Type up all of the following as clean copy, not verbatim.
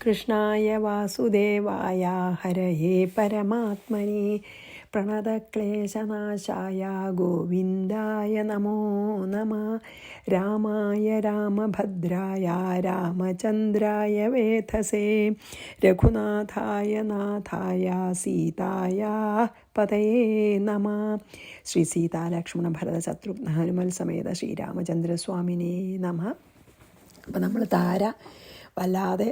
കൃഷ്ണായ വാസുദേവായ ഹരയേ പരമാത്മനെ പ്രണതക്ലേശനാശായ ഗോവിന്ദായ നമോ നമഃ. രാമായ രാമഭദ്രായ രാമചന്ദ്രായ വേധസേ രഘുനാഥായ നാഥായ സീതായ പതയേ നമഃ. ശ്രീ സീതാലക്ഷ്മണ ഭരത ശത്രുഘ്ന ഹനുമൽ സമേത ശ്രീരാമചന്ദ്രസ്വാമിനേ നമഃ. അപ്പം നമ്മൾ താര വല്ലാതെ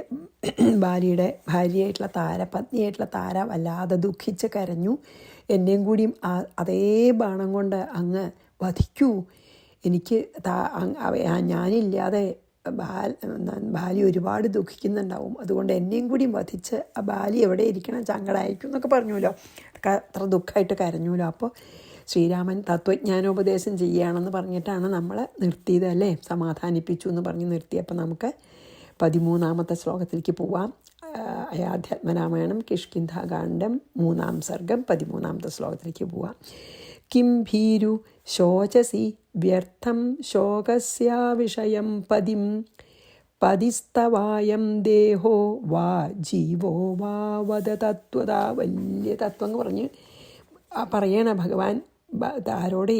ബാലിയുടെ ഭാര്യയായിട്ടുള്ള താര, പത്നിയായിട്ടുള്ള താര വല്ലാതെ ദുഃഖിച്ച് കരഞ്ഞു. എന്നെയും കൂടിയും അതേ ബാണം കൊണ്ട് അങ്ങ് വധിക്കൂ, എനിക്ക് ഞാനില്ലാതെ ബാലി ഒരുപാട് ദുഃഖിക്കുന്നുണ്ടാവും, അതുകൊണ്ട് എന്നെയും കൂടിയും വധിച്ച് ആ ബാലി എവിടെ ഇരിക്കണം ചങ്കടായിരിക്കും എന്നൊക്കെ പറഞ്ഞുല്ലോ. അത്ര ദുഃഖമായിട്ട് കരഞ്ഞൂല്ലോ. അപ്പോൾ ശ്രീരാമൻ തത്വജ്ഞാനോപദേശം ചെയ്യുകയാണെന്ന് പറഞ്ഞിട്ടാണ് നമ്മൾ നിർത്തിയത് അല്ലേ, സമാധാനിപ്പിച്ചു എന്ന് പറഞ്ഞ് നിർത്തിയപ്പോൾ നമുക്ക് 13ാമത്തെ ശ്ലോകത്തിലേക്ക് പോവാം. അയാധ്യാത്മരാമായണം കിഷ്കിന്ധാകാന്ഡം 3ാം സർഗം 13ാമത്തെ ശ്ലോകത്തിലേക്ക് പോവാം. കിം ഭീരു ശോചസി വ്യർത്ഥം ശോകസ്യാ വിഷയം പതിം പതിസ്തവായം ദേഹോ വാ ജീവോ വാ വദ തത്വതാ. വലിയ തത്വം എന്ന് പറഞ്ഞ് പറയണ ഭഗവാൻ താരോടെ.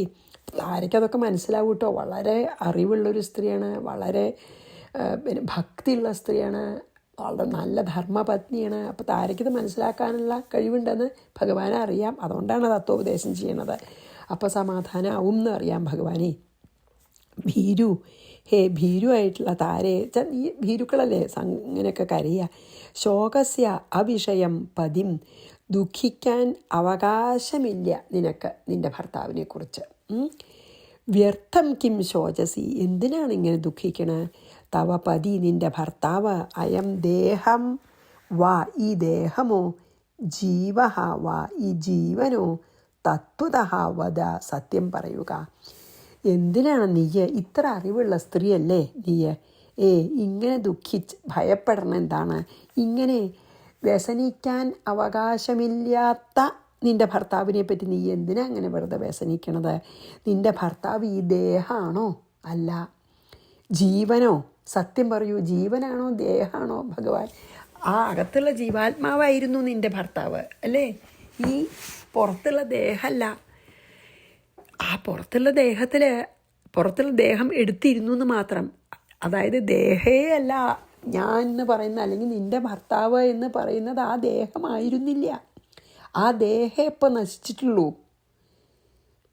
താരയ്ക്കതൊക്കെ മനസ്സിലാവും കേട്ടോ. വളരെ അറിവുള്ളൊരു സ്ത്രീയാണ്, വളരെ ഭക്തിയുള്ള സ്ത്രീയാണ്, വളരെ നല്ല ധർമ്മപത്നിയാണ്. അപ്പോൾ താരയ്ക്കത് മനസ്സിലാക്കാനുള്ള കഴിവുണ്ടെന്ന് ഭഗവാനെ അറിയാം, അതുകൊണ്ടാണ് തത്വോപദേശം ചെയ്യണത്. അപ്പോൾ സമാധാനമാവും എന്ന് അറിയാം ഭഗവാനെ. ഭീരു, ഹേ ഭീരു ആയിട്ടുള്ള താരയെ, ഈ ഭീരുക്കളല്ലേ ഇങ്ങനെയൊക്കെ കരയുക. ശോകസ്യ അവിഷയം പതിം, ദുഃഖിക്കാൻ അവകാശമില്ല നിനക്ക് നിൻ്റെ ഭർത്താവിനെ കുറിച്ച്. വ്യർത്ഥം കിം ശോചസി, എന്തിനാണ് ഇങ്ങനെ ദുഃഖിക്കണേ? തവ പതി, നിൻ്റെ ഭർത്താവ്, അയം ദേഹം വാ, ഈ ദേഹമോ, ജീവഹ വാ, ഈ ജീവനോ, തത്വതഃ വദ, സത്യം പറയുക. എന്തിനാണ് നീയ്, ഇത്ര അറിവുള്ള സ്ത്രീയല്ലേ നീയ്, ഇങ്ങനെ ദുഃഖിച്ച് ഭയപ്പെടണം എന്താണ്? ഇങ്ങനെ വ്യസനിക്കാൻ അവകാശമില്ലാത്ത നിൻ്റെ ഭർത്താവിനെ പറ്റി നീ എന്തിനാ അങ്ങനെ വെറുതെ വ്യസനിക്കണത്? നിൻ്റെ ഭർത്താവ് ഈ ദേഹമാണോ? അല്ല. ജീവനോ? സത്യം പറയൂ, ജീവനാണോ ദേഹമാണോ? ഭഗവാൻ ആ അകത്തുള്ള ജീവാത്മാവായിരുന്നു നിൻ്റെ ഭർത്താവ് അല്ലേ, ഈ പുറത്തുള്ള ദേഹമല്ല. ആ പുറത്തുള്ള ദേഹം എടുത്തിരുന്നു എന്ന് മാത്രം. അതായത് ദേഹേ അല്ല ഞാൻ എന്ന് പറയുന്ന, അല്ലെങ്കിൽ നിൻ്റെ ഭർത്താവ് എന്ന് പറയുന്നത് ആ ദേഹമായിരുന്നില്ല. ആ ദേഹം ഇപ്പം നശിച്ചിട്ടുള്ളൂ.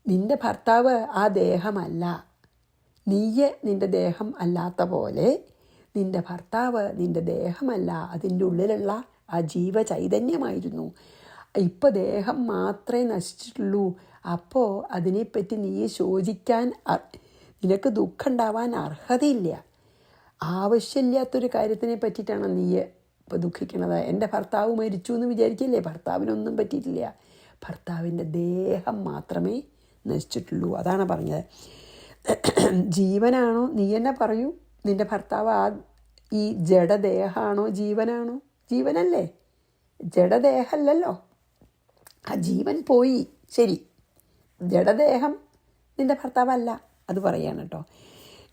നിൻ്റെ ഭർത്താവ് ആ ദേഹമല്ല. നീയ് നിൻ്റെ ദേഹം അല്ലാത്ത പോലെ നിൻ്റെ ഭർത്താവ് നിൻ്റെ ദേഹമല്ല, അതിൻ്റെ ഉള്ളിലുള്ള ആ ജീവചൈതന്യമായിരുന്നു. ഇപ്പോൾ ദേഹം മാത്രമേ നശിച്ചിട്ടുള്ളൂ. അപ്പോൾ അതിനെപ്പറ്റി നീ ശോചിക്കാൻ, നിനക്ക് ദുഃഖം ഉണ്ടാവാൻ അർഹതയില്ല. ആവശ്യമില്ലാത്തൊരു കാര്യത്തിനെ പറ്റിയിട്ടാണ് നീ ഇപ്പോൾ ദുഃഖിക്കണത്. എൻ്റെ ഭർത്താവ് മരിച്ചു എന്ന് വിചാരിക്കില്ലേ? ഭർത്താവിനൊന്നും പറ്റിയിട്ടില്ല, ഭർത്താവിൻ്റെ ദേഹം മാത്രമേ നശിച്ചിട്ടുള്ളൂ. അതാണ് പറഞ്ഞത്. ജീവനാണോ? നീ എന്നെ പറയൂ, നിൻ്റെ ഭർത്താവ് ഈ ജഡദേഹമാണോ ജീവനാണോ? ജീവനല്ലേ, ജഡദേഹമല്ലല്ലോ. ആ ജീവൻ പോയി, ശരി. ജഡദേഹം നിൻ്റെ ഭർത്താവല്ല, അത് പറയാണ് കേട്ടോ.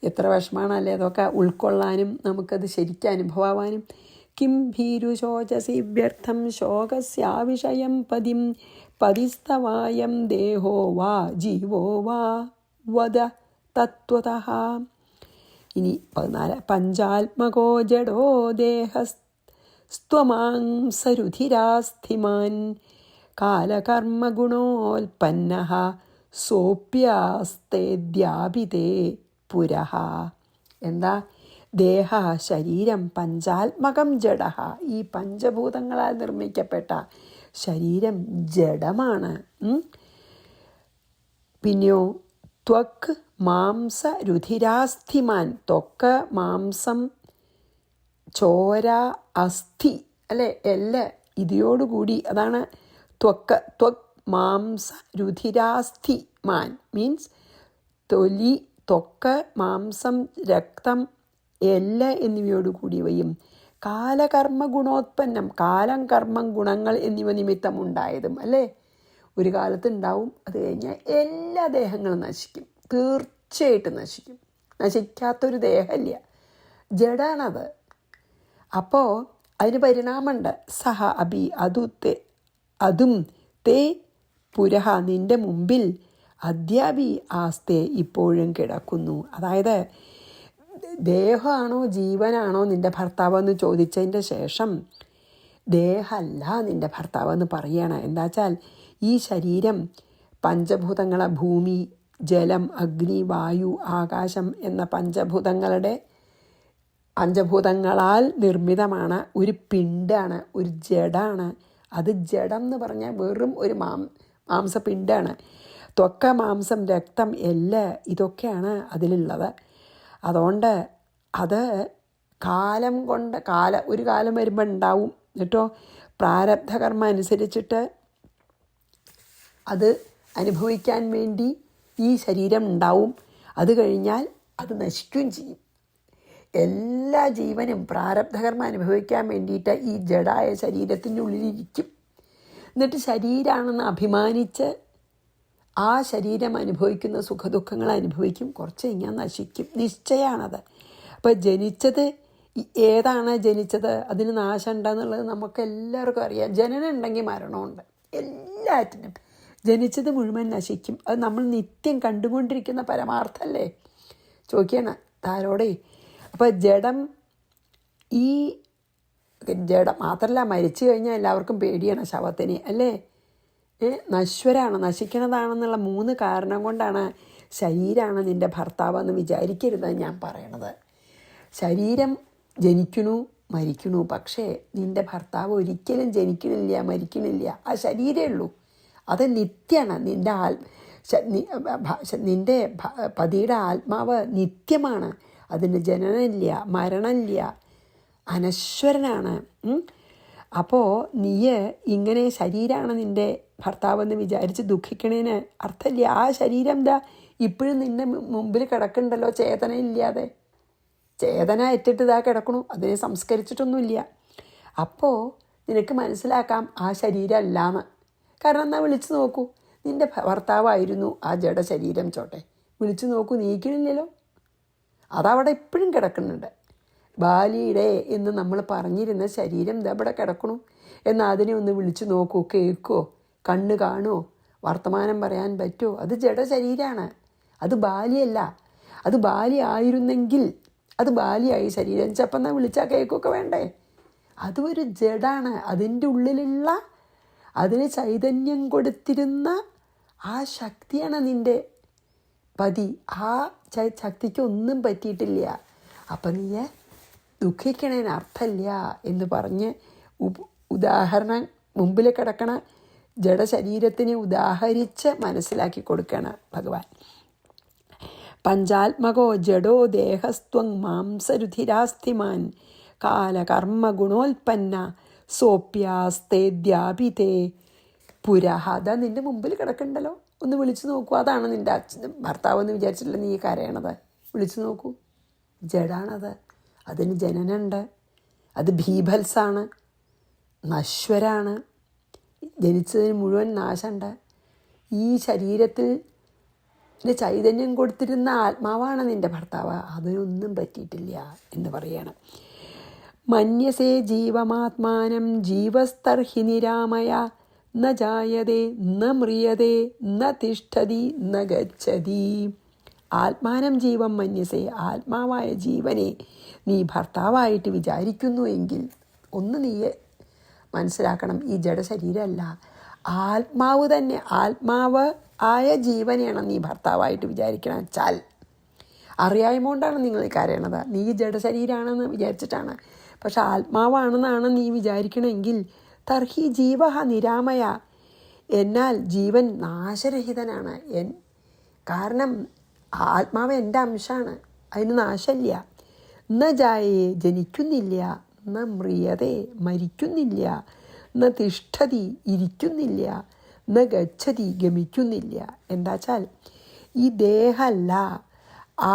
എത്ര വിഷമാണല്ലേ അതൊക്കെ ഉൾക്കൊള്ളാനും നമുക്കത് ശരിക്കും അനുഭവമാവാനും. കിം ഭീരു ശോചസി വ്യർത്ഥം ശോകസ്യാവിഷയം പതിം പതിസ്തവായം ദേഹോ വാ ജീവോ വാ വദ തത്വതഃ. ഇനി 14. പഞ്ചാത്മകോ ജഡോ ദേഹസ്ത്വമാംസരുധിരാസ്ഥിമാൻ കാലകർമ്മഗുണോൽപ്പന്നഃ സോപ്യാസ്തേദ്യാപിതേ പുരഃ. എന്താ? ദേഹ, ശരീരം, പഞ്ചാത്മകം ജഡഃ, ഈ പഞ്ചഭൂതങ്ങളാൽ നിർമ്മിക്കപ്പെട്ട ശരീരം ജഡമാണ്. പിന്നെയോ ത്വക്ക് മാംസ രുധിരാസ്ഥിമാൻ, ത്വക്ക് മാംസം ചോര അസ്ഥി അല്ലേ, എല്ല് ഇതിയോടുകൂടി, അതാണ് ത്വക്ക്. ത്വക് മാംസ രുധിരാസ്ഥിമാൻ മീൻസ് തൊലി, ത്വക്ക്, മാംസം, രക്തം, എല്ല് എന്നിവയോടുകൂടിയവയും കാലകർമ്മ ഗുണോത്പന്നം, കാലം, കർമ്മം, ഗുണങ്ങൾ എന്നിവ നിമിത്തം ഉണ്ടായതും അല്ലേ. ഒരു കാലത്ത് ഉണ്ടാവും, അത് കഴിഞ്ഞാൽ എല്ലാ ദേഹങ്ങളും നശിക്കും, തീർച്ചയായിട്ടും നശിക്കും. നശിക്കാത്തൊരു ദേഹമില്ല, ജഡാണത്. അപ്പോൾ അതിന് പരിണാമമുണ്ട്. സഹ അഭി അതും തേ പുരഹ നിൻ്റെ മുമ്പിൽ അദ്യാപി ആസ്തേ ഇപ്പോഴും കിടക്കുന്നു. അതായത് ദേഹമാണോ ജീവനാണോ നിൻ്റെ ഭർത്താവെന്ന് ചോദിച്ചതിൻ്റെ ശേഷം ദേഹമല്ല നിൻ്റെ ഭർത്താവെന്ന് പറയണം. എന്താ വെച്ചാൽ ഈ ശരീരം പഞ്ചഭൂതങ്ങളെ ഭൂമി, ജലം, അഗ്നി, വായു, ആകാശം എന്ന പഞ്ചഭൂതങ്ങളാൽ നിർമ്മിതമാണ്. ഒരു പിണ്ടാണ്, ഒരു ജഡാണ്. അത് ജഡം എന്ന് പറഞ്ഞാൽ വെറും ഒരു മാംസപിണ്ടാണ്. ത്വക്ക, മാംസം, രക്തം, എല്ല് ഇതൊക്കെയാണ് അതിലുള്ളത്. അതുകൊണ്ട് അത് ഒരു കാലം വരുമ്പോൾ ഉണ്ടാവും. എന്നിട്ടോ പ്രാരബ്ധകർമ്മം അനുസരിച്ചിട്ട് അത് അനുഭവിക്കാൻ വേണ്ടി ഈ ശരീരം ഉണ്ടാവും. അത് കഴിഞ്ഞാൽ അത് നശിക്കുകയും ചെയ്യും. എല്ലാ ജീവനും പ്രാരബ്ധകർമ്മം അനുഭവിക്കാൻ വേണ്ടിയിട്ട് ഈ ജഡായ ശരീരത്തിൻ്റെ ഉള്ളിലിരിക്കും. എന്നിട്ട് ശരീരമാണെന്ന് അഭിമാനിച്ച് ആ ശരീരം അനുഭവിക്കുന്ന സുഖദുഃഖങ്ങൾ അനുഭവിക്കും. കുറച്ച് കഴിഞ്ഞാൽ നശിക്കും, നിശ്ചയമാണത്. അപ്പോൾ ജനിച്ചത് ഏതാണ് ജനിച്ചത്, അതിന് നാശം ഉണ്ടെന്നുള്ളത് നമുക്കെല്ലാവർക്കും അറിയാം. ജനനം ഉണ്ടെങ്കിൽ മരണമുണ്ട്. എല്ലാറ്റിനും ജനിച്ചത് മുഴുവൻ നശിക്കും. അത് നമ്മൾ നിത്യം കണ്ടുകൊണ്ടിരിക്കുന്ന പരമാർത്ഥമല്ലേ? ചോദിക്കണം താരോടെ. അപ്പോൾ ജഡം മാത്രമല്ല, മരിച്ചു കഴിഞ്ഞാൽ എല്ലാവർക്കും പേടിയാണ് ശവത്തിന്, അല്ലേ? നശ്വരാണ്, നശിക്കണതാണെന്നുള്ള 3 കാരണം കൊണ്ടാണ് ശരീരമാണ് നിൻ്റെ ഭർത്താവെന്ന് വിചാരിക്കരുതെന്ന് ഞാൻ പറയണത്. ശരീരം ജനിക്കണു മരിക്കണു, പക്ഷേ നിൻ്റെ ഭർത്താവ് ഒരിക്കലും ജനിക്കണില്ല, മരിക്കണില്ല. ആ ശരീരമേ ഉള്ളൂ. അത് നിത്യമാണ്. നിൻ്റെ പതിയുടെ ആത്മാവ് നിത്യമാണ്. അതിന് ജനനമില്ല, മരണമില്ല, അനശ്വരനാണ്. അപ്പോൾ നീ ഇങ്ങനെ ശരീരമാണ് നിൻ്റെ ഭർത്താവെന്ന് വിചാരിച്ച് ദുഃഖിക്കണേന് അർത്ഥമില്ല. ആ ശരീരം എന്താ ഇപ്പോഴും നിൻ്റെ മുമ്പിൽ കിടക്കണ്ടല്ലോ, ചേതനയില്ലാതെ. ചേതന എത്തിട്ട് ഇതാ കിടക്കണു, അതിനെ സംസ്കരിച്ചിട്ടൊന്നുമില്ല. അപ്പോൾ നിനക്ക് മനസ്സിലാക്കാം ആ ശരീരം അല്ലാന്ന്. കാരണം എന്നാൽ വിളിച്ചു നോക്കൂ, നിൻ്റെ ഭർത്താവായിരുന്നു ആ ജഡശരീരം. ചോട്ടെ, വിളിച്ചു നോക്കൂ, നീക്കണില്ലല്ലോ. അതവിടെ ഇപ്പോഴും കിടക്കുന്നുണ്ട്. ബാലിയുടെ എന്ന് നമ്മൾ പറഞ്ഞിരുന്ന ശരീരം ഇതവിടെ കിടക്കണു. എന്നാൽ അതിനെ ഒന്ന് വിളിച്ചു നോക്കൂ, കേൾക്കുമോ, കണ്ണ് കാണുമോ, വർത്തമാനം പറയാൻ പറ്റുമോ? അത് ജഡശരീരമാണ്, അത് ബാലിയല്ല. അത് ബാലി ആയിരുന്നെങ്കിൽ അത് ബാലിയായി ശരീരം. ചിലപ്പോൾ എന്നാൽ വിളിച്ചാൽ കേൾക്കുകയൊക്കെ വേണ്ടേ? അതൊരു ജഡാണ്. അതിൻ്റെ ഉള്ളിലുള്ള അതിന് ചൈതന്യം കൊടുത്തിരുന്ന ആ ശക്തിയാണ് നിൻ്റെ പതി. ആ ശക്തിക്ക് ഒന്നും പറ്റിയിട്ടില്ല. അപ്പം നീ ദുഃഖിക്കണേന് അർത്ഥമില്ല എന്ന് പറഞ്ഞ് ഉദാഹരണം മുമ്പിൽ കിടക്കണ ജഡശരീരത്തിനെ ഉദാഹരിച്ച് മനസ്സിലാക്കി കൊടുക്കുകയാണ് ഭഗവാൻ. പഞ്ചാത്മകോ ജഡോ ദേഹസ്ത്വം മാംസരുധിരാസ്തിമാൻ കാലകർമ്മ ഗുണോൽപ്പന്ന സോപ്യാസ്തേദ്യാപിതേ പുരഹ. അതാ നിൻ്റെ മുമ്പിൽ കിടക്കണ്ടല്ലോ, ഒന്ന് വിളിച്ചു നോക്കൂ. അതാണ് നിൻ്റെ ഭർത്താവെന്ന് വിചാരിച്ചിട്ടില്ല നീ കരയണത്. വിളിച്ചു നോക്കൂ, ജഡാണത്. അതിന് ജനനമുണ്ട്, അത് ഭീഭത്സാണ്, നശ്വരാണ്, ജനിച്ചതിന് മുഴുവൻ നാശമുണ്ട്. ഈ ശരീരത്തിൽ ചൈതന്യം കൊടുത്തിരുന്ന ആത്മാവാണ് നിൻ്റെ ഭർത്താവ്. അതിനൊന്നും പറ്റിയിട്ടില്ല എന്ന് പറയണം. മന്യസേ ജീവമാത്മാനം ജീവസ്തർഹി നിരാമയ ന ജായതേ ന മ്രിയതേ ന തിഷ്ഠതി ന ഗച്ഛതി. ആത്മാനം ജീവം മന്യസേ, ആത്മാവായ ജീവനെ നീ ഭർത്താവായിട്ട് വിചാരിക്കുന്നു എങ്കിൽ ഒന്ന് നീ മനസ്സിലാക്കണം, ഈ ജഡശരീരമല്ല, ആത്മാവ് തന്നെ. ആത്മാവ് ആയ ജീവനെയാണ് നീ ഭർത്താവായിട്ട് വിചാരിക്കണം. വെച്ചാൽ അറിയായ്മ കൊണ്ടാണ് നിങ്ങൾ കരയണത്. നീ ജഡശരീരമാണെന്ന് വിചാരിച്ചിട്ടാണ്. പക്ഷെ ആത്മാവാണെന്നാണ് നീ വിചാരിക്കണമെങ്കിൽ തർഹി ജീവ നിരാമയ, എന്നാൽ ജീവൻ നാശരഹിതനാണ്. കാരണം ആത്മാവ് എൻ്റെ അംശമാണ്, അതിന് നാശമില്ല. ന ജായേ ജനിക്കുന്നില്ല, ന മ്രിയതേ മരിക്കുന്നില്ല, ന തിഷ്ഠതി ഇരിക്കുന്നില്ല, ന ഗച്ഛതി ഗമിക്കുന്നില്ല. എന്താച്ചാൽ ഈ ദേഹമല്ല,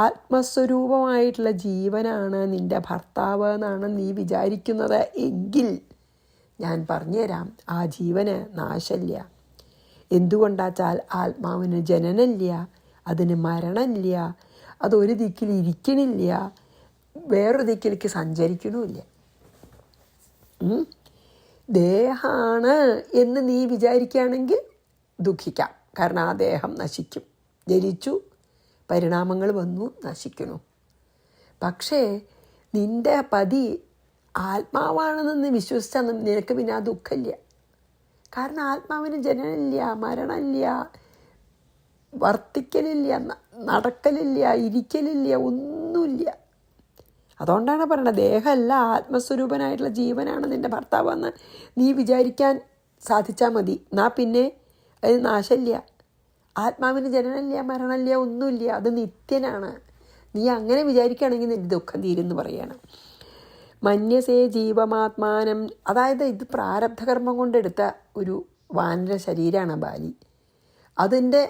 ആത്മസ്വരൂപമായിട്ടുള്ള ജീവനാണ് നിൻ്റെ ഭർത്താവ് എന്നാണ് നീ വിചാരിക്കുന്നത് എങ്കിൽ ഞാൻ പറഞ്ഞുതരാം, ആ ജീവന് നാശമില്ല. എന്തുകൊണ്ടാച്ചാൽ ആത്മാവിന് ജനനമില്ല, അതിന് മരണമില്ല, അതൊരു ദിക്കിൽ ഇരിക്കണില്ല, വേറൊരു ദിക്കിലേക്ക് സഞ്ചരിക്കണമില്ല. ദേഹാണ് എന്ന് നീ വിചാരിക്കുകയാണെങ്കിൽ ദുഃഖിക്കാം. കാരണം ആ ദേഹം നശിക്കും. ജനിച്ചു, പരിണാമങ്ങൾ വന്നു, നശിക്കുന്നു. പക്ഷേ നിൻ്റെ പതി ആത്മാവാണെന്ന് വിശ്വസിച്ചാൽ നിനക്ക് പിന്നെ ആ ദുഃഖമില്ല. കാരണം ആത്മാവിന് ജനനമില്ല, മരണമില്ല, വർത്തിക്കലില്ല, നടക്കലില്ല, ഇരിക്കലില്ല, ഒന്നുമില്ല. അതുകൊണ്ടാണ് പറയണത് ദേഹമല്ല ആത്മസ്വരൂപനായിട്ടുള്ള ജീവനാണ് നിൻ്റെ ഭർത്താവെന്ന് നീ വിചാരിക്കാൻ സാധിച്ചാൽ മതി. എന്നാ പിന്നെ അത് നാശമില്ല. ആത്മാവിന് ജനനമില്ല, മരണമില്ല, ഒന്നുമില്ല. അത് നിത്യനാണ്. നീ അങ്ങനെ വിചാരിക്കുകയാണെങ്കിൽ നിൻ്റെ ദുഃഖം തീരുമെന്ന് പറയാണ്. മന്യസേ ജീവമാത്മാനം, അതായത് ഇത് പ്രാരബ്ധകർമ്മം കൊണ്ടെടുത്ത ഒരു വാനര ശരീരമാണ് ബാലി. അതിൻ്റെ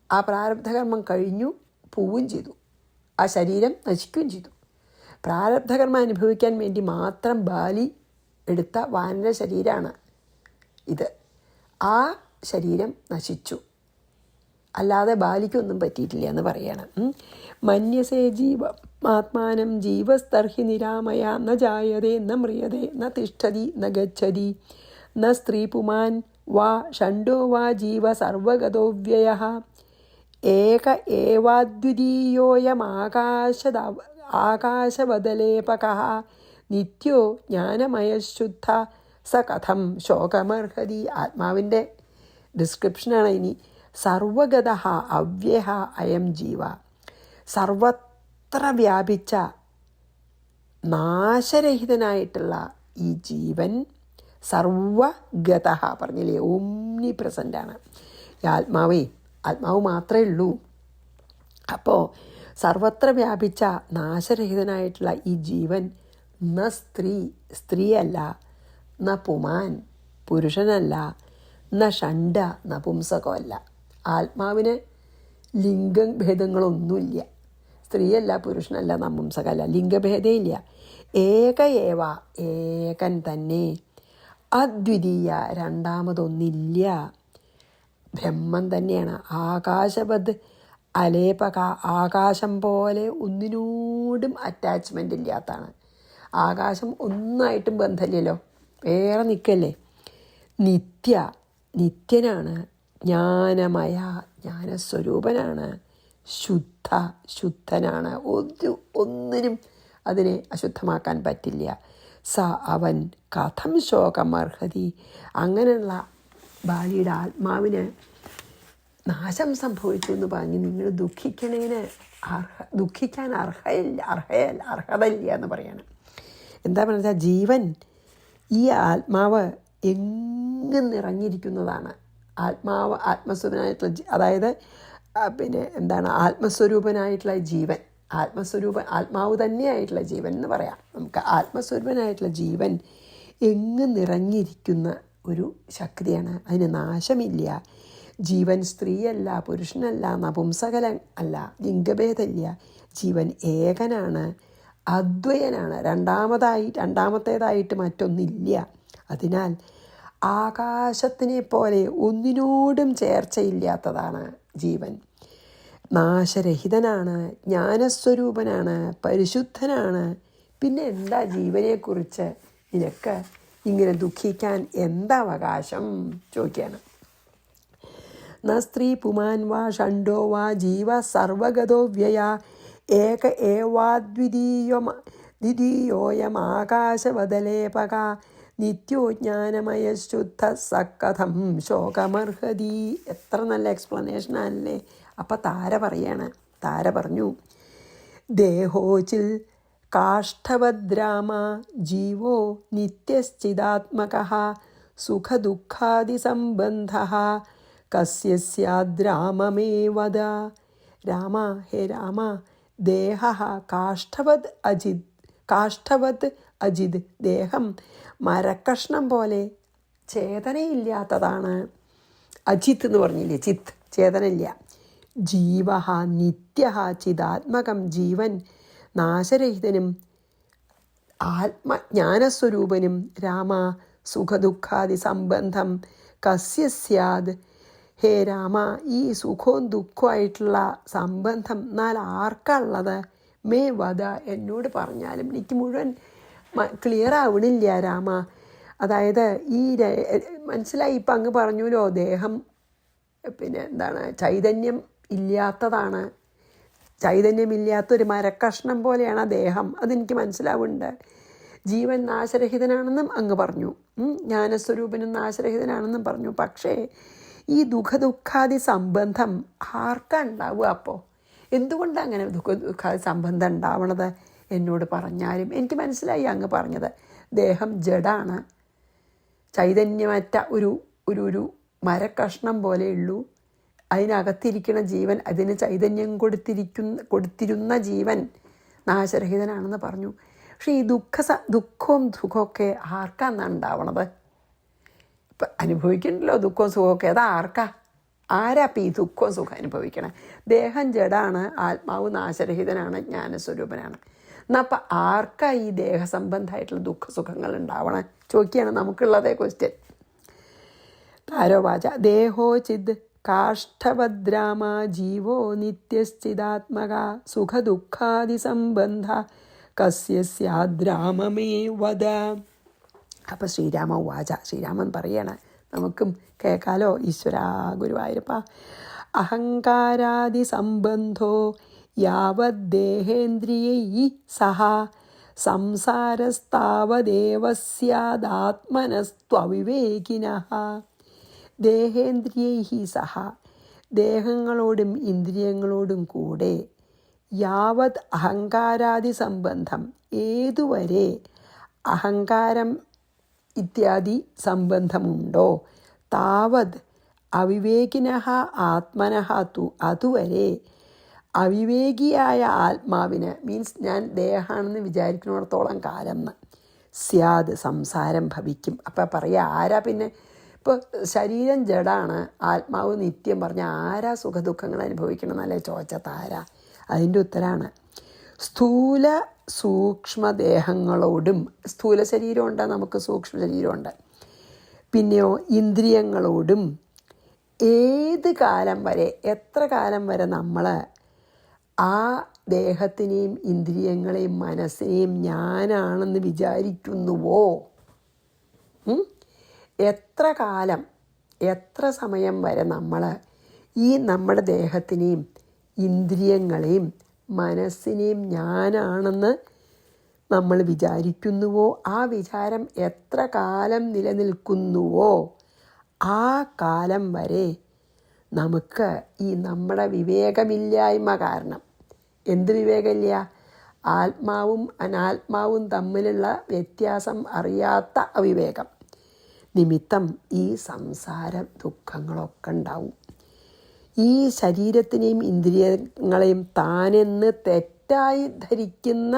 ആ പ്രാരബ്ധകർമ്മം കഴിഞ്ഞു, പോവുകയും ചെയ്തു. ആ ശരീരം നശിക്കുകയും ചെയ്തു. പ്രാരബ്ധകർമ്മം അനുഭവിക്കാൻ വേണ്ടി മാത്രം ബാലി എടുത്ത വാനര ശരീരമാണ് ഇത്. ആ ശരീരം നശിച്ചു, അല്ലാതെ ബാലിക്കൊന്നും പറ്റിയിട്ടില്ല എന്ന് പറയണം. മന്യസേ ജീവമാത്മാനം ജീവസ്തർഹി നിരാമയ ന ജായതേ ന മ്രിയതേ ന തിഷ്ഠതി ന ഗച്ഛതി ന സ്ത്രീ പുമാൻ വാ ഷണ്ഡോ വാ ജീവ സർവഗതോ വ്യയഃ ഏക ഏവാദ്വിതീയോയമാകാശവദലേപകഃ നിത്യോ ജ്ഞാനമയശുദ്ധ സ കഥം ശോകമർഹതി. ആത്മാവിൻ്റെ ഡിസ്ക്രിപ്ഷനാണ് ഇനി. സർവഗതഃ അവ്യയഃ അയം ജീവ, സർവത്ര വ്യാപിച്ച നാശരഹിതനായിട്ടുള്ള ഈ ജീവൻ. സർവഗതഃ പറഞ്ഞില്ലേ, ഓംനി പ്രസൻ്റാണ് ഈ ആത്മാവേ. ആത്മാവ് മാത്രമേ ഉള്ളൂ. അപ്പോൾ സർവത്ര വ്യാപിച്ച നാശരഹിതനായിട്ടുള്ള ഈ ജീവൻ ന സ്ത്രീ, സ്ത്രീയല്ല, ന പുമാൻ, പുരുഷനല്ല, ന ഷണ്ഡ, നപുംസകമല്ല. ആത്മാവിന് ലിംഗഭേദങ്ങളൊന്നുമില്ല. സ്ത്രീയല്ല, പുരുഷനല്ല, നപുംസകമല്ല, ലിംഗഭേദമില്ല. ഏക ഏവ, ഏകൻ തന്നെ. അദ്വിതീയ, രണ്ടാമതൊന്നില്ല. ബ്രഹ്മം തന്നെയാണ്. ആകാശവത് അലേപക, ആകാശം പോലെ ഒന്നിനോടും അറ്റാച്ച്മെൻ്റ് ഇല്ലാത്തതാണ്. ആകാശം ഒന്നായിട്ടും ബന്ധമില്ലല്ലോ, വേറെ നിൽക്കല്ലേ. നിത്യ, നിത്യനാണ്. ജ്ഞാനമയ, ജ്ഞാനസ്വരൂപനാണ്. ശുദ്ധ, ശുദ്ധനാണ്. ഒന്നിനും അതിനെ അശുദ്ധമാക്കാൻ പറ്റില്ല. സ അവൻ കഥം ശോകമർഹതി. അങ്ങനെയുള്ള ബാലിയുടെ ആത്മാവിന് നാശം സംഭവിച്ചു എന്ന് പറഞ്ഞ് നിങ്ങൾ ദുഃഖിക്കാൻ അർഹതയില്ല എന്ന് പറയണം. എന്താ പറയുക, ജീവൻ, ഈ ആത്മാവ് എങ്ങും നിറഞ്ഞിരിക്കുന്നതാണ്. ആത്മസ്വരൂപനായിട്ടുള്ള അതായത് ആത്മസ്വരൂപനായിട്ടുള്ള ജീവൻ, ആത്മാവ് തന്നെയായിട്ടുള്ള ജീവൻ എന്ന് പറയാം നമുക്ക്. ആത്മസ്വരൂപനായിട്ടുള്ള ജീവൻ എങ്ങും നിറഞ്ഞിരിക്കുന്ന ഒരു ശക്തിയാണ്. അതിന് നാശമില്ല. ജീവൻ സ്ത്രീയല്ല, പുരുഷനല്ല, നപുംസകലൻ അല്ല, ലിംഗഭേദമില്ല. ജീവൻ ഏകനാണ്, അദ്വയനാണ്. രണ്ടാമത്തേതായിട്ട് മറ്റൊന്നില്ല. അതിനാൽ ആകാശത്തിനെ പോലെ ഒന്നിനോടും ചേർച്ചയില്ലാത്തതാണ് ജീവൻ. നാശരഹിതനാണ്, ജ്ഞാനസ്വരൂപനാണ്, പരിശുദ്ധനാണ്. പിന്നെ എന്താ ജീവനെക്കുറിച്ച് നിനക്ക് ഇങ്ങനെ ദുഃഖിക്കാൻ എന്താ അവകാശം ചോദിക്കുകയാണ്. ന സ്ത്രീ പുമാൻ വാ ഷണ്ഡോ വാ ജീവ സർവഗതോ വ്യയ ഏക ഏവാദ്വിതീയോയമാകാശവദലേപക നിത്യോ ജ്ഞാനമയ ശുദ്ധ സക്കഥം ശോകമർഹതി. എത്ര നല്ല എക്സ്പ്ലനേഷനാണല്ലേ. അപ്പം താര പറയാണ്. താര പറഞ്ഞു, ദേഹോചിൽ കാഷ്ഠവദ്രാമ ജീവോ നിത്യശ്ചിദാത്മകഃ സുഖദുഃഖാദിസംബന്ധഃ കസ്യ സ്യാദ്രാമമേ വദ. രാമ, ഹേ രാമ, ദേഹഃ കാഷ്ഠവത് അജിത്, ദേഹം മരക്കഷ്ണം പോലെ ചേതനയില്ലാത്തതാണ്. അജിത്ത് എന്ന് പറഞ്ഞില്ലേ, ചിത്ത്, ചേതനയില്ല. ജീവഃ നിത്യഃ ചിദാത്മകം, ജീവൻ നാശരഹിതനും ആത്മജ്ഞാനസ്വരൂപനും. രാമ, സുഖദുഃഖാദി സംബന്ധം കസ്യ സ്യാദ്. ഹേ രാമ, ഈ സുഖവും ദുഃഖമായിട്ടുള്ള സംബന്ധം എന്നാൽ ആർക്കുള്ളത്? മേ വധ, എന്നോട് പറഞ്ഞാലും എനിക്ക് മുഴുവൻ ക്ലിയർ ആവണില്ല രാമ. അതായത് മനസ്സിലായി. ഇപ്പം അങ്ങ് പറഞ്ഞുല്ലോ, ദേഹം ചൈതന്യം ഇല്ലാത്തതാണ്, ചൈതന്യമില്ലാത്തൊരു മരക്കഷ്ണം പോലെയാണ് ആ ദേഹം. അതെനിക്ക് മനസ്സിലാവുന്നുണ്ട്. ജീവൻ നാശരഹിതനാണെന്നും അങ്ങ് പറഞ്ഞു, ജ്ഞാനസ്വരൂപനും നാശരഹിതനാണെന്നും പറഞ്ഞു. പക്ഷേ ഈ ദുഃഖാദി സംബന്ധം ആർക്കാ ഉണ്ടാവുക? അപ്പോൾ എന്തുകൊണ്ടാണ് അങ്ങനെ ദുഃഖാദി സംബന്ധം ഉണ്ടാവണത് എന്നോട് പറഞ്ഞാലും എനിക്ക് മനസ്സിലായി അങ്ങ് പറഞ്ഞത്. ദേഹം ജഡാണ്, ചൈതന്യമറ്റ ഒരു മരക്കഷ്ണം പോലെയുള്ളൂ. അതിനകത്തിരിക്കുന്ന ജീവൻ, അതിന് ചൈതന്യം കൊടുത്തിരുന്ന ജീവൻ നാശരഹിതനാണെന്ന് പറഞ്ഞു. പക്ഷേ ഈ ദുഃഖവും സുഖമൊക്കെ ആർക്കാന്നാണ് ഉണ്ടാവണത്? ഇപ്പം അനുഭവിക്കണ്ടല്ലോ ദുഃഖവും സുഖമൊക്കെ. അത് ആരാ ഇപ്പം ഈ ദുഃഖവും സുഖം അനുഭവിക്കണേ? ദേഹം ജഡാണ്, ആത്മാവ് നാശരഹിതനാണ്, ജ്ഞാനസ്വരൂപനാണ്. എന്നാൽ അപ്പം ആർക്കാ ഈ ദേഹസംബന്ധമായിട്ടുള്ള ദുഃഖസുഖങ്ങൾ ഉണ്ടാവണേ ചോദിക്കുകയാണ് നമുക്കുള്ളതേ ക്വസ്റ്റ്യൻ. താരോവാച ദേഹോചിത് കാഷ്ഠഭദ്രാമ ജീവോ നിത്യസ്ഥിതാത്മക സുഖദുഃഖാദിസംബന്ധ കസ്യ സ്യാദ്രാമമേ വദ. അപ്പം ശ്രീരാമ വാച, ശ്രീരാമൻ പറയണേ, നമുക്കും കേൾക്കാലോ. ഈശ്വരാ ഗുരുവായൂരപ്പ. അഹങ്കാരാദിസംബന്ധോ യാവദ്ദേഹേന്ദ്രിയൈ സഹ സംസാരസ്താവദേവ സ്യാദാത്മനസ്ത്വവിവേകിനഃ. ദേഹേന്ദ്രിയൈ സഹ, ദേഹങ്ങളോടും ഇന്ദ്രിയങ്ങളോടും കൂടെ, യാവത് അഹങ്കാരാദി സംബന്ധം, ഏതുവരെ അഹങ്കാരം ഇത്യാദി സംബന്ധമുണ്ടോ, താവത് അവിവേകിനഃ ആത്മനഃ തു, അതുവരെ അവിവേകിയായ ആത്മാവിന്, മീൻസ് ഞാൻ ദേഹമാണെന്ന് വിചാരിക്കുന്നിടത്തോളം കാലം സ്യാദ്, സംസാരം ഭവിക്കും. അപ്പം പറയാ ആരാ പിന്നെ? ഇപ്പോൾ ശരീരം ജഡാണ്, ആത്മാവ് നിത്യം പറഞ്ഞ ആരാ സുഖദുഃഖങ്ങൾ അനുഭവിക്കണം എന്നല്ലേ ചോദിച്ചാൽ ആരാ? അതിൻ്റെ ഉത്തരാണ് സ്ഥൂല സൂക്ഷ്മദേഹങ്ങളോടും. സ്ഥൂല ശരീരമുണ്ട്, നമുക്ക് സൂക്ഷ്മ ശരീരമുണ്ട്. പിന്നെയോ ഇന്ദ്രിയങ്ങളോടും ഏത് കാലം വരെ, എത്ര കാലം വരെ നമ്മൾ ആ ദേഹത്തിനെയും ഇന്ദ്രിയങ്ങളെയും മനസ്സിനെയും ഞാനാണെന്ന് വിചാരിക്കുന്നുവോ, എത്ര കാലം, എത്ര സമയം വരെ നമ്മൾ ഈ നമ്മുടെ ദേഹത്തിനെയും ഇന്ദ്രിയങ്ങളെയും മനസ്സിനെയും ഞാനാണെന്ന് നമ്മൾ വിചാരിക്കുന്നുവോ, ആ വിചാരം എത്ര കാലം നിലനിൽക്കുന്നുവോ ആ കാലം വരെ നമുക്ക് ഈ നമ്മുടെ വിവേകമില്ലായ്മ കാരണം, എന്ത് വിവേകമില്ല? ആത്മാവും അനാത്മാവും തമ്മിലുള്ള വ്യത്യാസം അറിയാത്ത അവിവേകം നിമിത്തം ഈ സംസാര ദുഃഖങ്ങളൊക്കെ ഉണ്ടാവും. ഈ ശരീരത്തിനെയും ഇന്ദ്രിയങ്ങളെയും താനെന്ന് തെറ്റായി ധരിക്കുന്ന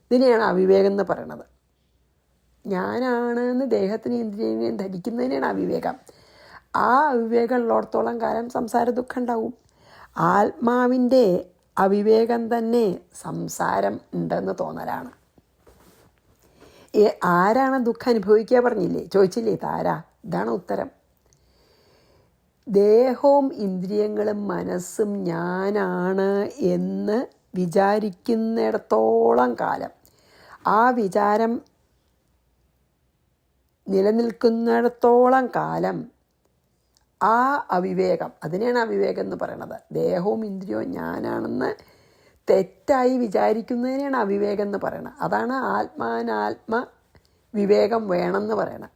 ഇതിനെയാണ് അവിവേകം എന്ന് പറയണത്. ഞാനാണെന്ന് ദേഹത്തിനെയും ഇന്ദ്രിയങ്ങളെയും ധരിക്കുന്നതിനാണ് അവിവേകം. ആ അവിവേകം ഉള്ളിടത്തോളം കാലം സംസാര ദുഃഖം ഉണ്ടാവും. ആത്മാവിൻ്റെ അവിവേകം തന്നെ സംസാരം ഉണ്ടെന്ന് തോന്നലാണ്. ആരാണ് ദുഃഖം അനുഭവിക്കുക പറഞ്ഞില്ലേ, ചോദിച്ചില്ലേ താരാ? ഇതാണ് ഉത്തരം. ദേഹവും ഇന്ദ്രിയങ്ങളും മനസ്സും ഞാനാണ് എന്ന് വിചാരിക്കുന്നിടത്തോളം കാലം, ആ വിചാരം നിലനിൽക്കുന്നിടത്തോളം കാലം ആ അവിവേകം, അതിനെയാണ് അവിവേകം എന്ന് പറയണത്. ദേഹവും ഇന്ദ്രിയവും ഞാനാണെന്ന് തെറ്റായി വിചാരിക്കുന്നതിനെയാണ് അവിവേകം എന്ന് പറയണത്. അതാണ് ആത്മാനാത്മ വിവേകം വേണമെന്ന് പറയണത്.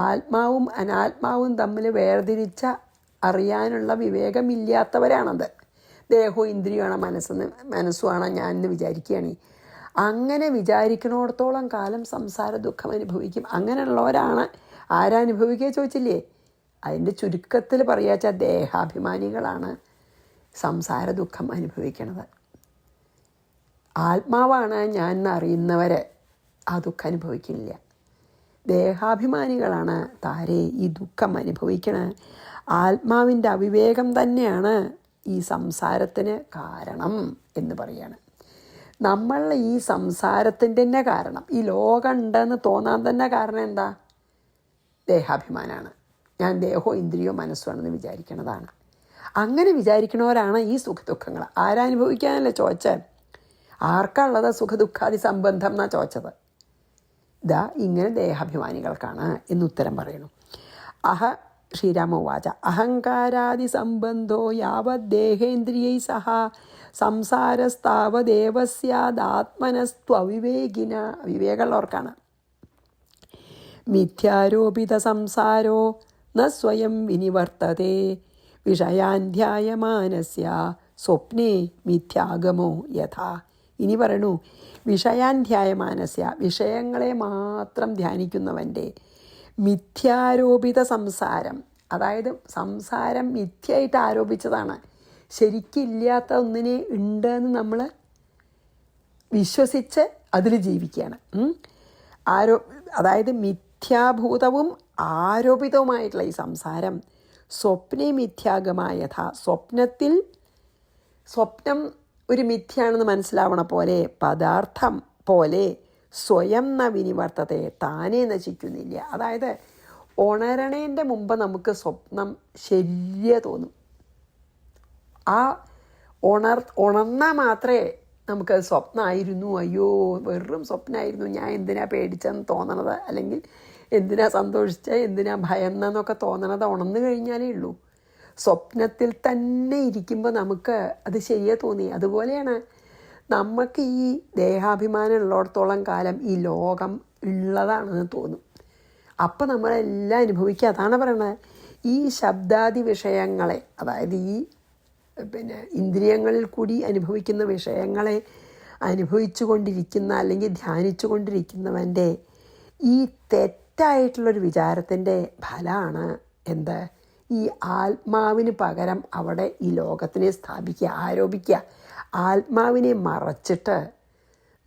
ആത്മാവും അനാത്മാവും തമ്മിൽ വേർതിരിച്ച അറിയാനുള്ള വിവേകമില്ലാത്തവരാണത്. ദേഹവും ഇന്ദ്രിയമാണോ മനസ്സുമാണോ ഞാൻ എന്ന് വിചാരിക്കുകയാണ്. അങ്ങനെ വിചാരിക്കണോടത്തോളം കാലം സംസാര ദുഃഖം അനുഭവിക്കും. അങ്ങനെയുള്ളവരാണ് ആരനുഭവിക്കുക ചോദിച്ചില്ലേ? അതിൻ്റെ ചുരുക്കത്തിൽ പറയാച്ചാൽ ദേഹാഭിമാനികളാണ് സംസാര ദുഃഖം അനുഭവിക്കണത്. ആത്മാവാണ് ഞാൻ എന്നറിയുന്നവർ ആ ദുഃഖം അനുഭവിക്കില്ല. ദേഹാഭിമാനികളാണ് താരെ ഈ ദുഃഖം അനുഭവിക്കണത്. ആത്മാവിൻ്റെ അവിവേകം തന്നെയാണ് ഈ സംസാരത്തിന് കാരണം എന്ന് പറയാണ്. നമ്മൾ ഈ സംസാരത്തിൻ്റെ തന്നെ കാരണം, ഈ ലോകം ഉണ്ടെന്ന് തോന്നാൻ തന്നെ കാരണം എന്താ? ദേഹാഭിമാനമാണ്. ഞാൻ ദേഹോ ഇന്ദ്രിയോ മനസ്സുമാണെന്ന് വിചാരിക്കണതാണ്. അങ്ങനെ വിചാരിക്കണവരാണ് ഈ സുഖദുഃഖങ്ങൾ. ആരനുഭവിക്കാനല്ലേ ചോദിച്ചത്? ആർക്കുള്ളത് സുഖദുഃഖാദി സംബന്ധം എന്നാണ് ചോദിച്ചത്. ദാ ഇങ്ങനെ ദേഹാഭിമാനികൾക്കാണ് എന്നുത്തരം പറയുന്നു. ശ്രീരാമോവാച അഹങ്കാരാദി സംബന്ധോ യാവദ്ദേഹേന്ദ്രിയൈ സഹ സംസാരസ്താവദേവ സ്യാദാത്മനസ്ത്വവിവേകിന. വിവേകമുള്ളവർക്കാണ്. മിഥ്യാരോപിത സംസാരോ ന സ്വയം വിനിവർത്തതേ വിഷയാന്ധ്യായമാനസ്യ സ്വപ്നേ മിഥ്യാഗമോ യഥാ. ഇനി പറയണു, വിഷയാന്ധ്യായമാനസ്യ, വിഷയങ്ങളെ മാത്രം ധ്യാനിക്കുന്നവൻ്റെ മിഥ്യാരോപിത സംസാരം, അതായത് സംസാരം മിഥ്യയായിട്ട് ആരോപിച്ചതാണ്, ശരിക്കില്ലാത്ത ഒന്നിനെ ഉണ്ടെന്ന് നമ്മൾ വിശ്വസിച്ച് അതിൽ ജീവിക്കുകയാണ്. അതായത് മിഥ്യാഭൂതവും ആരോപിതവുമായിട്ടുള്ള ഈ സംസാരം സ്വപ്നേ മിഥ്യാഗമായഥ, സ്വപ്നം ഒരു മിഥ്യയാണെന്ന് മനസ്സിലാവണ പോലെ, പദാർത്ഥം പോലെ സ്വയം ന വിനിവർത്തത്തെ, താനേ നശിക്കുന്നില്ല. അതായത് ഉണരണേൻ്റെ മുമ്പ് നമുക്ക് സ്വപ്നം ശരിയ തോന്നും. ആ ഉണർന്നാൽ മാത്രമേ നമുക്കത് സ്വപ്നമായിരുന്നു, അയ്യോ വെറും സ്വപ്നമായിരുന്നു, ഞാൻ എന്തിനാ പേടിച്ചെന്ന് തോന്നണത്, അല്ലെങ്കിൽ എന്തിനാ സന്തോഷിച്ചത്, എന്തിനാ ഭയന്നൊക്കെ തോന്നണത് ഉണർന്നു കഴിഞ്ഞാലേ ഉള്ളൂ. സ്വപ്നത്തിൽ തന്നെ ഇരിക്കുമ്പോൾ നമുക്ക് അത് ശരിയാ തോന്നി. അതുപോലെയാണ് നമുക്ക് ഈ ദേഹാഭിമാനം ഉള്ളിടത്തോളം കാലം ഈ ലോകം ഉള്ളതാണെന്ന് തോന്നും. അപ്പം നമ്മളെല്ലാം അനുഭവിക്കുക. അതാണ് പറയണത്, ഈ ശബ്ദാദി വിഷയങ്ങളെ, അതായത് ഈ ഇന്ദ്രിയങ്ങളിൽ കൂടി അനുഭവിക്കുന്ന വിഷയങ്ങളെ അനുഭവിച്ചു കൊണ്ടിരിക്കുന്ന അല്ലെങ്കിൽ ധ്യാനിച്ചു കൊണ്ടിരിക്കുന്നവൻ്റെ ഈ തെറ്റായിട്ടുള്ളൊരു വിചാരത്തിൻ്റെ ഫലമാണ് എന്ത്? ഈ ആത്മാവിന് പകരം അവിടെ ഈ ലോകത്തിനെ സ്ഥാപിക്കുക, ആരോപിക്കുക. ആത്മാവിനെ മറച്ചിട്ട്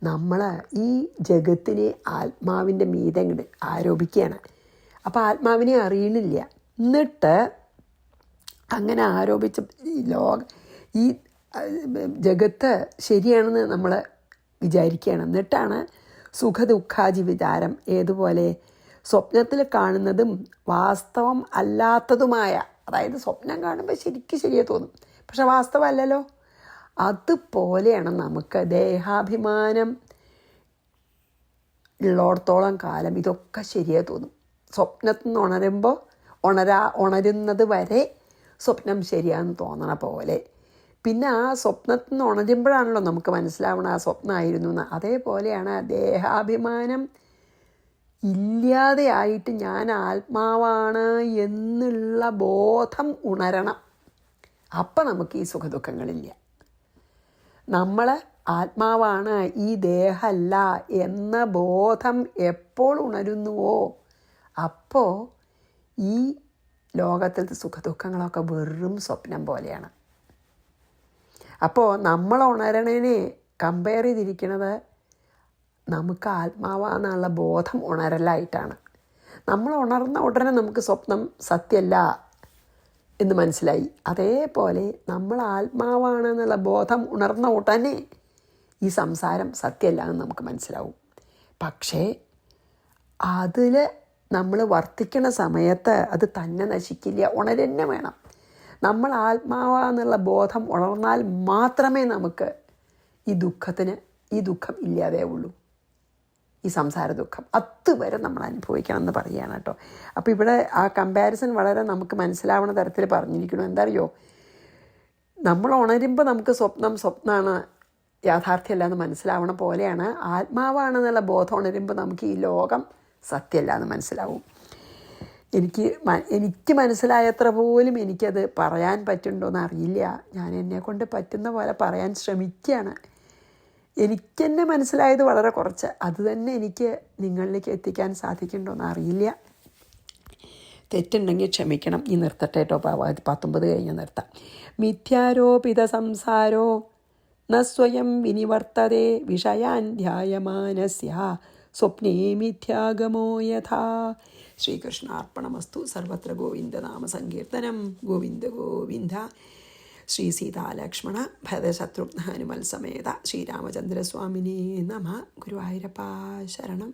നമ്മൾ ഈ ജഗത്തിനെ ആത്മാവിൻ്റെ മീതെ ആരോപിക്കുകയാണ്. അപ്പോൾ ആത്മാവിനെ അറിയണില്ല. എന്നിട്ട് അങ്ങനെ ആരോപിച്ച് ഈ ജഗത്ത് ശരിയാണെന്ന് നമ്മൾ വിചാരിക്കുകയാണ്. എന്നിട്ടാണ് സുഖദുഃഖാദി വിചാരം ഏതുപോലെ സ്വപ്നത്തിൽ കാണുന്നതും വാസ്തവം അല്ലാത്തതുമായ, അതായത് സ്വപ്നം കാണുമ്പോൾ ശരിയാ തോന്നും, പക്ഷെ വാസ്തവമല്ലല്ലോ. അതുപോലെയാണ് നമുക്ക് ദേഹാഭിമാനം ഉള്ളിടത്തോളം കാലം ഇതൊക്കെ ശരിയാ തോന്നും. സ്വപ്നത്തിൽ നിന്ന് ഉണരുന്നത് വരെ സ്വപ്നം ശരിയാണെന്ന് തോന്നണ പോലെ. പിന്നെ ആ സ്വപ്നത്തിൽ നിന്ന് ഉണരുമ്പോഴാണല്ലോ നമുക്ക് മനസ്സിലാവണം ആ സ്വപ്നമായിരുന്നു എന്ന്. അതേപോലെയാണ് ദേഹാഭിമാനം ഇല്ലാതെ ആയിട്ട് ഞാൻ ആത്മാവാണ് എന്നുള്ള ബോധം ഉണരണം. അപ്പം നമുക്ക് ഈ സുഖദുഃഖങ്ങളില്ല. നമ്മൾ ആത്മാവാണ്, ഈ ദേഹമല്ല എന്ന ബോധം എപ്പോൾ ഉണരുന്നുവോ അപ്പോൾ ഈ ലോകത്തിലത്തെ സുഖദുഃഖങ്ങളൊക്കെ വെറും സ്വപ്നം പോലെയാണ്. അപ്പോൾ നമ്മൾ ഉണരണേനെ കമ്പയർ ചെയ്തിരിക്കുന്നത് നമുക്ക് ആത്മാവാന്നുള്ള ബോധം ഉണരലായിട്ടാണ്. നമ്മൾ ഉണർന്ന ഉടനെ നമുക്ക് സ്വപ്നം സത്യമല്ല എന്ന് മനസ്സിലായി. അതേപോലെ നമ്മൾ ആത്മാവാണെന്നുള്ള ബോധം ഉണർന്ന ഉടനെ ഈ സംസാരം സത്യമല്ല എന്ന് നമുക്ക് മനസ്സിലാവും. പക്ഷേ അതിൽ നമ്മൾ വർത്തിക്കണ സമയത്ത് അത് തന്നെ നശിക്കില്ല, ഉണരന്നെ വേണം. നമ്മൾ ആത്മാവാന്നുള്ള ബോധം ഉണർന്നാൽ മാത്രമേ നമുക്ക് ഈ ദുഃഖം ഇല്ലാതെ ഉള്ളൂ. ഈ സംസാര ദുഃഖം അതുവരെ നമ്മൾ അനുഭവിക്കണം എന്ന് പറയുകയാണ് കേട്ടോ. അപ്പോൾ ഇവിടെ ആ കമ്പാരിസൺ വളരെ നമുക്ക് മനസ്സിലാവുന്ന തരത്തിൽ പറഞ്ഞിരിക്കണം. എന്താ അറിയോ, നമ്മൾ ഉണരുമ്പോൾ നമുക്ക് സ്വപ്നമാണ്, യാഥാർത്ഥ്യമല്ല എന്ന് മനസ്സിലാവണ പോലെയാണ് ആത്മാവാണെന്നുള്ള ബോധം ഉണരുമ്പോൾ നമുക്ക് ഈ ലോകം സത്യമല്ല എന്ന് മനസ്സിലാവും. എനിക്ക് മനസ്സിലായത്ര പോലും എനിക്കത് പറയാൻ പറ്റുന്നുണ്ടോയെന്ന് അറിയില്ല. ഞാൻ എന്നെക്കൊണ്ട് പറ്റുന്ന പോലെ പറയാൻ ശ്രമിക്കുകയാണ്. എനിക്കെന്നെ മനസ്സിലായത് വളരെ കുറച്ച്, അത് തന്നെ എനിക്ക് നിങ്ങളിലേക്ക് എത്തിക്കാൻ സാധിക്കുന്നുണ്ടോയെന്ന് അറിയില്ല. തെറ്റുണ്ടെങ്കിൽ ക്ഷമിക്കണം. ഈ നിർത്തട്ടെ കേട്ടോ, 19 കഴിഞ്ഞ് നിർത്താം. മിഥ്യാരോപിത സംസാരോ ന സ്വയം വിനിവർത്തതേ വിഷയാന്ധ്യായമാനസ്യ സ്വപ്നേ മിഥ്യാഗമോ യഥാ. ശ്രീകൃഷ്ണാർപ്പണമസ്തു. സർവത്ര ഗോവിന്ദനാമ സങ്കീർത്തനം. ഗോവിന്ദ ഗോവിന്ദ. ശ്രീ സീതാലക്ഷ്മണ ഭരതശത്രുഘ്ന ഹനുമൽ സമേത ശ്രീരാമചന്ദ്രസ്വാമിനേ നമഃ. ഗുരുവായൂരപ്പ ശരണം.